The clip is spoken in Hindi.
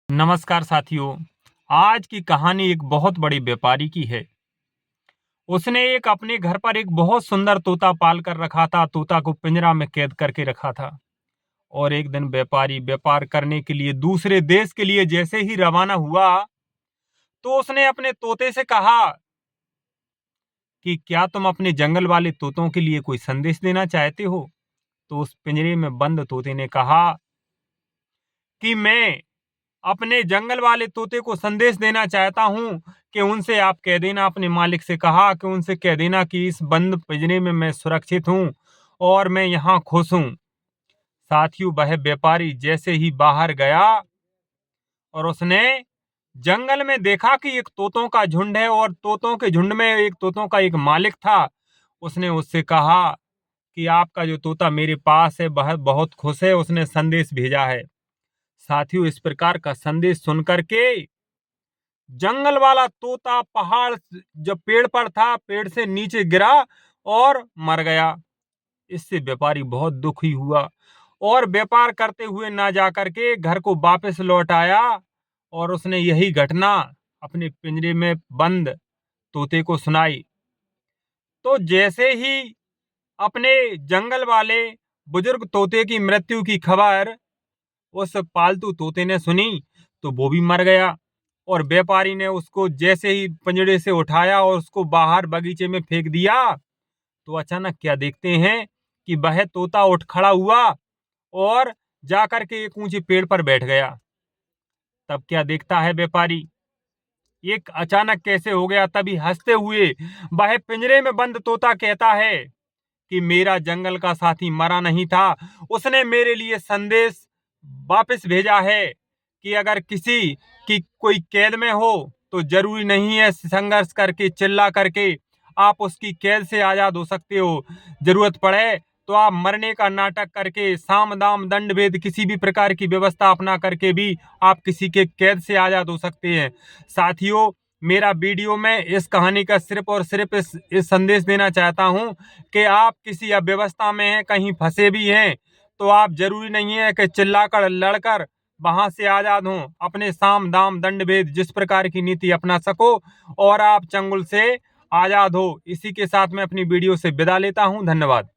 नमस्कार साथियों। आज की कहानी एक बहुत बड़े व्यापारी की है। उसने एक अपने घर पर एक बहुत सुंदर तोता पाल कर रखा था। तोता को पिंजरा में कैद करके रखा था। और एक दिन व्यापारी व्यापार करने के लिए दूसरे देश के लिए जैसे ही रवाना हुआ, तो उसने अपने तोते से कहा कि क्या तुम अपने जंगल वाले तोतों के लिए कोई संदेश देना चाहते हो? तो उस पिंजरे में बंद तोते ने कहा कि मैं अपने जंगल वाले तोते को संदेश देना चाहता हूं कि उनसे आप कह देना, अपने मालिक से कहा कि उनसे कह देना कि इस बंद पिंजरे में मैं सुरक्षित हूं और मैं यहाँ खुश हूं। साथियों, वह व्यापारी जैसे ही बाहर गया और उसने जंगल में देखा कि एक तोतों का झुंड है और तोतों के झुंड में एक तोतों का एक मालिक था। उसने उससे कहा कि आपका जो तोता मेरे पास है वह बहुत खुश है, उसने संदेश भेजा है। साथियों, इस प्रकार का संदेश सुनकर के जंगल वाला तोता पहाड़ जब पेड़ पर था, पेड़ से नीचे गिरा और मर गया। इससे व्यापारी बहुत दुखी हुआ और व्यापार करते हुए ना जाकर के घर को वापस लौट आया और उसने यही घटना अपने पिंजरे में बंद तोते को सुनाई। तो जैसे ही अपने जंगल वाले बुजुर्ग तोते की मृत्यु की खबर उस पालतू तोते ने सुनी, तो वो भी मर गया। और व्यापारी ने उसको जैसे ही पिंजड़े से उठाया और उसको बाहर बगीचे में फेंक दिया, तो अचानक क्या देखते हैं कि वह तोता उठ खड़ा हुआ और जाकर के एक ऊंचे पेड़ पर बैठ गया। तब क्या देखता है व्यापारी, एक अचानक कैसे हो गया? तभी हंसते हुए वह पिंजरे में बंद तोता कहता है कि मेरा जंगल का साथी मरा नहीं था, उसने मेरे लिए संदेश वापस भेजा है कि अगर किसी की कोई कैद में हो तो जरूरी नहीं है संघर्ष करके चिल्ला करके आप उसकी कैद से आजाद हो सकते हो। जरूरत पड़े तो आप मरने का नाटक करके साम दाम दंड भेद किसी भी प्रकार की व्यवस्था अपना करके भी आप किसी के कैद से आजाद हो सकते हैं। साथियों, मेरा वीडियो में इस कहानी का सिर्फ और सिर्फ इस संदेश देना चाहता हूं कि आप किसी अव्यवस्था में हैं, कहीं फंसे भी हैं, तो आप जरूरी नहीं है कि चिल्लाकर लड़कर वहां से आजाद हों। अपने साम दाम दंड भेद जिस प्रकार की नीति अपना सको और आप चंगुल से आजाद हो। इसी के साथ मैं अपनी वीडियो से विदा लेता हूं। धन्यवाद।